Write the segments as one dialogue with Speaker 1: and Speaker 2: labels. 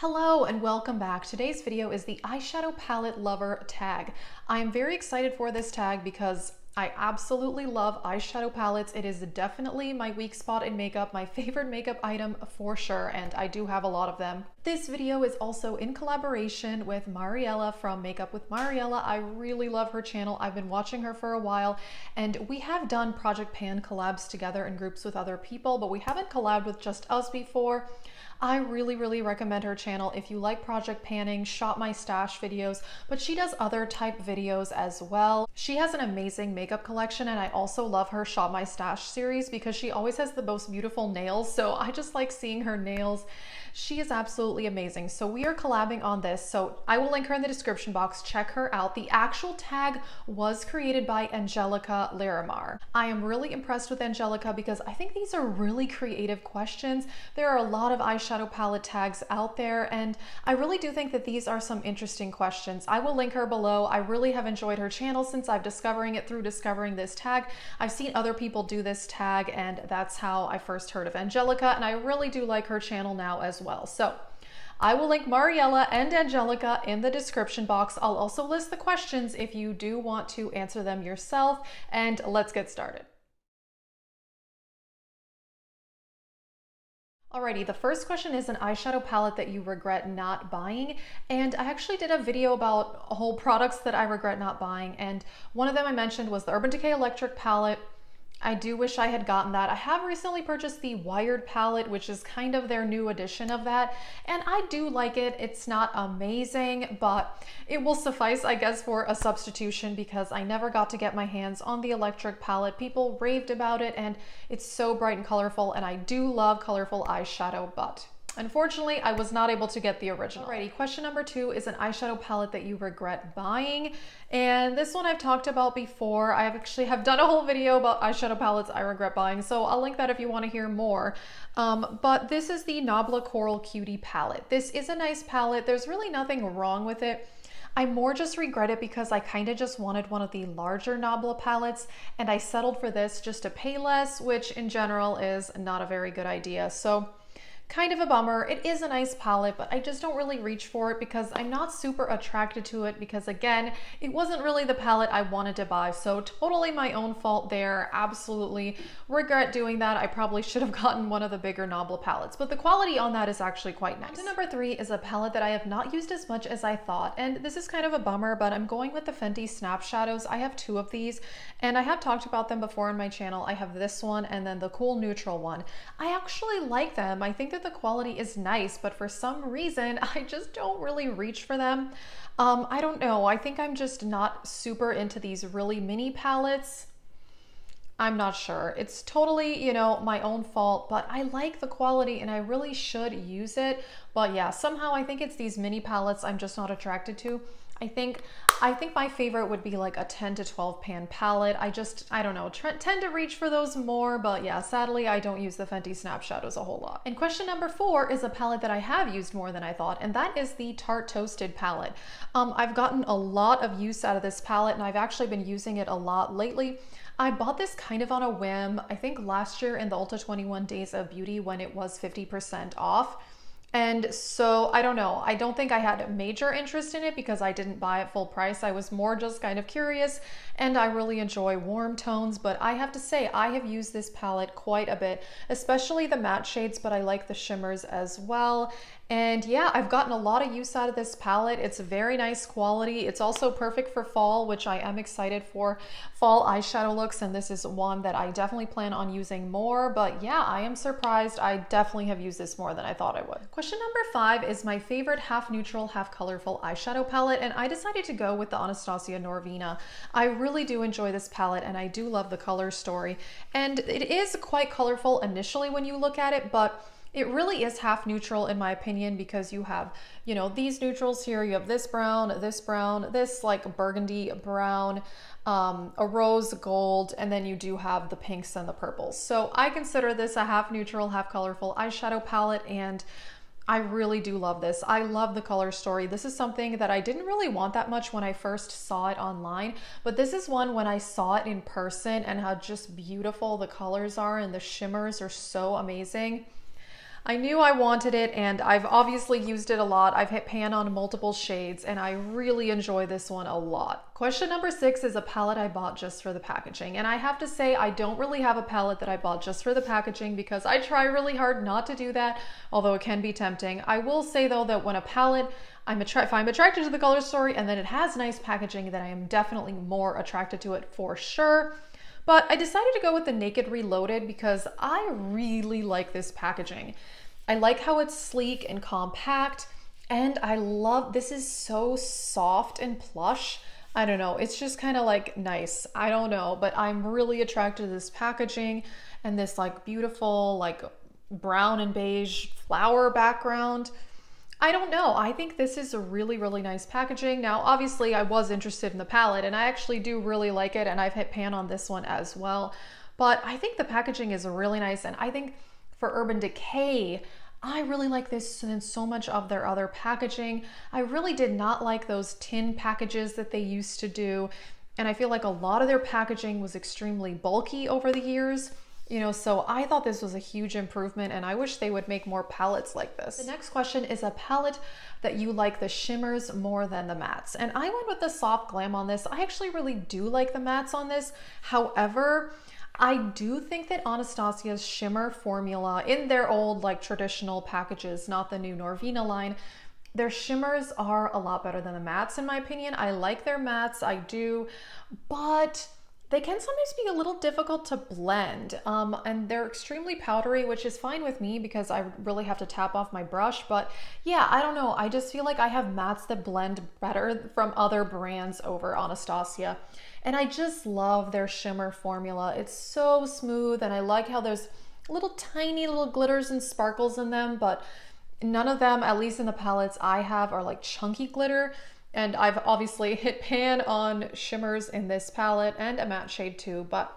Speaker 1: Hello and welcome back. Today's video is the eyeshadow palette lover tag. I am very excited for this tag because I absolutely love eyeshadow palettes. It is definitely my weak spot in makeup, my favorite makeup item for sure, and I do have a lot of them. This video is also in collaboration with Mariela from Makeup with Mariela. I really love her channel. I've been watching her for a while, and we have done Project Pan collabs together in groups with other people, but we haven't collabed with just us before. I really recommend her channel if you like project panning, shop my stash videos, but she does other type videos as well. She has an amazing makeup collection, and I also love her Shop My Stash series because she always has the most beautiful nails, so I just like seeing her nails. She is absolutely amazing. So we are collabing on this, so I will link her in the description box. Check her out. The actual tag was created by Angelica. I am really impressed with Angelica because I think these are really creative questions. There are a lot of eyeshadow palette tags out there, and I really do think that these are some interesting questions. I will link her below. I really have enjoyed her channel since I've discovering it through discovering this tag. I've seen other people do this tag, and that's how I first heard of Angelica, and I really do like her channel now as well. So I will link Mariela and Angelica in the description box. I'll also list the questions if you do want to answer them yourself, and let's get started. Alrighty, the first question is an eyeshadow palette that you regret not buying, and I actually did a video about whole products that I regret not buying, and one of them I mentioned was the Urban Decay Electric palette. I do wish I had gotten that. I have recently purchased the Wired palette, which is kind of their new edition of that, and I do like it. It's not amazing, but it will suffice, I guess, for a substitution because I never got to get my hands on the Electric palette. People raved about it, and it's so bright and colorful, and I do love colorful eyeshadow, but unfortunately, I was not able to get the original. Alrighty, question number 2 is an eyeshadow palette that you regret buying. And this one I've talked about before. I actually have done a whole video about eyeshadow palettes I regret buying, so I'll link that if you want to hear more. But this is the Nabla Coral Cutie palette. This is a nice palette. There's really nothing wrong with it. I more just regret it because I kind of just wanted one of the larger Nabla palettes, and I settled for this just to pay less, which in general is not a very good idea. So kind of a bummer. It is a nice palette, but I just don't really reach for it because I'm not super attracted to it because, again, it wasn't really the palette I wanted to buy. So totally my own fault there. Absolutely regret doing that. I probably should have gotten one of the bigger Nabla palettes, but the quality on that is actually quite nice. Number 3 is a palette that I have not used as much as I thought, and this is kind of a bummer, but I'm going with the Fenty Snap Shadows. I have 2 of these, and I have talked about them before on my channel. I have this one and then the Cool Neutral one. I actually like them. I think that the quality is nice, but for some reason I just don't really reach for them. I don't know. I think I'm just not super into these really mini palettes. I'm not sure. It's totally, you know, my own fault, but I like the quality and I really should use it. But yeah, somehow I think it's these mini palettes I'm just not attracted to. I think my favorite would be like a 10 to 12 pan palette. I don't know, tend to reach for those more, but yeah, sadly I don't use the Fenty Snap Shadows a whole lot. And question number 4 is a palette that I have used more than I thought, and that is the Tarte Toasted palette. I've gotten a lot of use out of this palette, and I've actually been using it a lot lately. I bought this kind of on a whim, I think last year in the Ulta 21 Days of Beauty when it was 50% off. And so I don't know, I don't think I had a major interest in it because I didn't buy it full price. I was more just kind of curious, and I really enjoy warm tones, but I have to say I have used this palette quite a bit, especially the matte shades, but I like the shimmers as well. And yeah, I've gotten a lot of use out of this palette. It's very nice quality. It's also perfect for fall, which I am excited for fall eyeshadow looks, and this is one that I definitely plan on using more. But yeah, I am surprised. I definitely have used this more than I thought I would. Question number 5 is my favorite half neutral, half colorful eyeshadow palette, and I decided to go with the Anastasia Norvina. I really do enjoy this palette, and I do love the color story. And it is quite colorful initially when you look at it, but it really is half neutral in my opinion because you have, you know, these neutrals here. You have this brown, this like burgundy brown, a rose gold, and then you do have the pinks and the purples. So I consider this a half neutral, half colorful eyeshadow palette, and I really do love this. I love the color story. This is something that I didn't really want that much when I first saw it online, but this is one when I saw it in person and how just beautiful the colors are and the shimmers are so amazing. I knew I wanted it, and I've obviously used it a lot. I've hit pan on multiple shades, and I really enjoy this one a lot. Question number 6 is a palette I bought just for the packaging. And I have to say, I don't really have a palette that I bought just for the packaging because I try really hard not to do that, although it can be tempting. I will say though that when a palette, if I'm attracted to the color story and then it has nice packaging, then I am definitely more attracted to it for sure. But I decided to go with the Naked Reloaded because I really like this packaging. I like how it's sleek and compact, and I love, this is so soft and plush. I don't know, it's just kind of like nice. I don't know, but I'm really attracted to this packaging and this like beautiful like brown and beige flower background. I don't know. I think this is a really, really nice packaging. Now, obviously I was interested in the palette and I actually do really like it, and I've hit pan on this one as well. But I think the packaging is really nice, and I think for Urban Decay, I really like this than so much of their other packaging. I really did not like those tin packages that they used to do, and I feel like a lot of their packaging was extremely bulky over the years. You know, so I thought this was a huge improvement, and I wish they would make more palettes like this. The next question is a palette that you like the shimmers more than the mattes. And I went with the Soft Glam on this. I actually really do like the mattes on this. However, I do think that Anastasia's shimmer formula in their old like traditional packages, not the new Norvina line, their shimmers are a lot better than the mattes in my opinion. I like their mattes, I do, but they can sometimes be a little difficult to blend, and they're extremely powdery, which is fine with me because I really have to tap off my brush. But yeah, I don't know. I just feel like I have mattes that blend better from other brands over Anastasia. And I just love their shimmer formula. It's so smooth, and I like how there's little tiny little glitters and sparkles in them, but none of them, at least in the palettes I have, are like chunky glitter. And I've obviously hit pan on shimmers in this palette and a matte shade too, but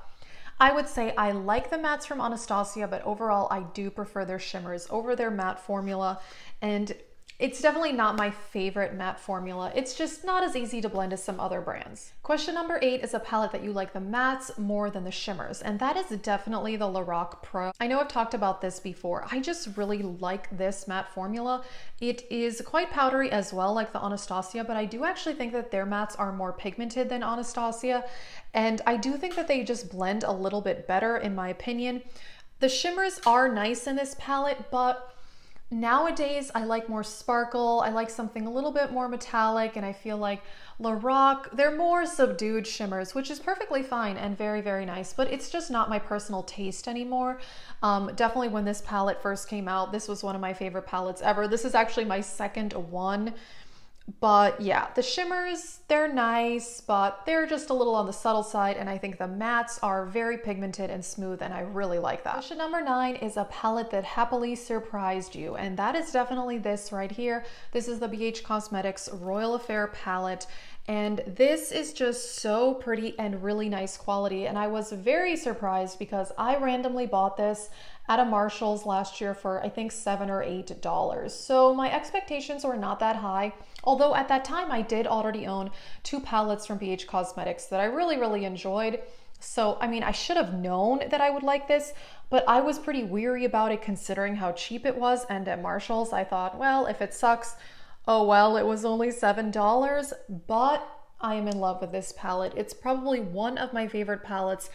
Speaker 1: I would say I like the mattes from Anastasia, but overall I do prefer their shimmers over their matte formula. And it's definitely not my favorite matte formula. It's just not as easy to blend as some other brands. Question number 8 is a palette that you like the mattes more than the shimmers, and that is definitely the Lorac Pro. I know I've talked about this before. I just really like this matte formula. It is quite powdery as well, like the Anastasia, but I do actually think that their mattes are more pigmented than Anastasia, and I do think that they just blend a little bit better in my opinion. The shimmers are nice in this palette, but nowadays, I like more sparkle. I like something a little bit more metallic, and I feel like Lorac, they're more subdued shimmers, which is perfectly fine and very, very nice, but it's just not my personal taste anymore. Definitely when this palette first came out, this was one of my favorite palettes ever. This is actually my second one. But yeah, the shimmers, they're nice, but they're just a little on the subtle side, and I think the mattes are very pigmented and smooth, and I really like that. Question number 9 is a palette that happily surprised you, and that is definitely this right here. This is the BH Cosmetics Royal Affair palette, and this is just so pretty and really nice quality, and I was very surprised because I randomly bought this at a Marshall's last year for I think $7 or $8. So my expectations were not that high, although at that time I did already own 2 palettes from BH Cosmetics that I really, really enjoyed. So I mean, I should have known that I would like this, but I was pretty weary about it considering how cheap it was, and at Marshall's I thought, well, if it sucks, oh well, it was only $7, but I am in love with this palette. It's probably one of my favorite palettes.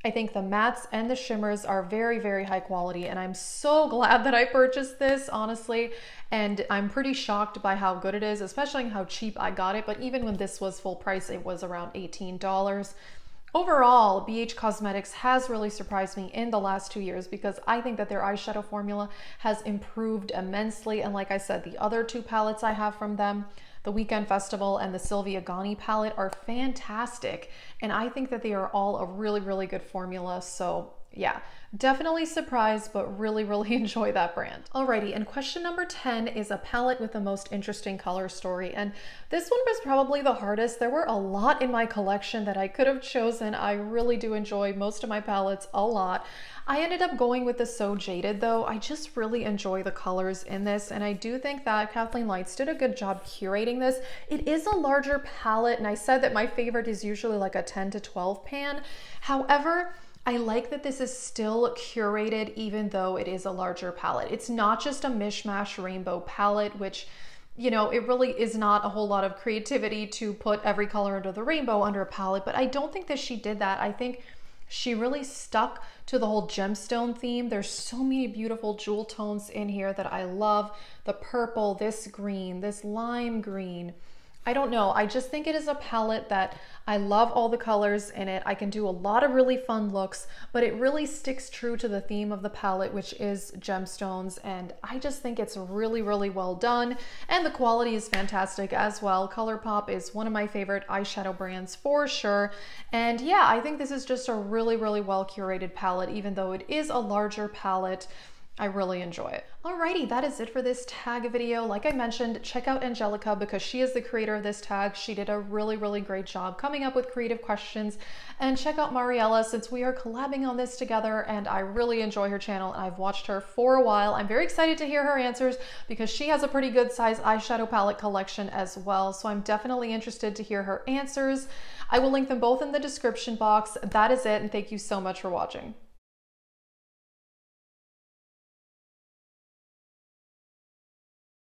Speaker 1: I think the mattes and the shimmers are very, very high quality, and I'm so glad that I purchased this, honestly. And I'm pretty shocked by how good it is, especially how cheap I got it. But even when this was full price, it was around $18. Overall, BH Cosmetics has really surprised me in the last 2 years because I think that their eyeshadow formula has improved immensely. And like I said, the other 2 palettes I have from them, the Weekend Festival and the Sylvia Ghani palette, are fantastic. And I think that they are all a really, really good formula. So yeah, definitely surprised, but really, really enjoy that brand. Alrighty, and question number 10 is a palette with the most interesting color story. And this one was probably the hardest. There were a lot in my collection that I could have chosen. I really do enjoy most of my palettes a lot. I ended up going with the So Jaded though. I just really enjoy the colors in this, and I do think that Kathleen Lights did a good job curating this. It is a larger palette, and I said that my favorite is usually like a 10 to 12 pan. However, I like that this is still curated even though it is a larger palette. It's not just a mishmash rainbow palette, which, you know, it really is not a whole lot of creativity to put every color under the rainbow under a palette, but I don't think that she did that. I think she really stuck to the whole gemstone theme. There's so many beautiful jewel tones in here that I love. The purple, this green, this lime green. I don't know. I just think it is a palette that I love all the colors in it. I can do a lot of really fun looks, but it really sticks true to the theme of the palette, which is gemstones. And I just think it's really, really well done. And the quality is fantastic as well. ColourPop is one of my favorite eyeshadow brands for sure. And yeah, I think this is just a really, really well curated palette, even though it is a larger palette. I really enjoy it. Alrighty, that is it for this tag video. Like I mentioned, check out Angelica because she is the creator of this tag. She did a really, really great job coming up with creative questions. And check out Mariela since we are collabing on this together and I really enjoy her channel and I've watched her for a while. I'm very excited to hear her answers because she has a pretty good size eyeshadow palette collection as well. So I'm definitely interested to hear her answers. I will link them both in the description box. That is it, and thank you so much for watching.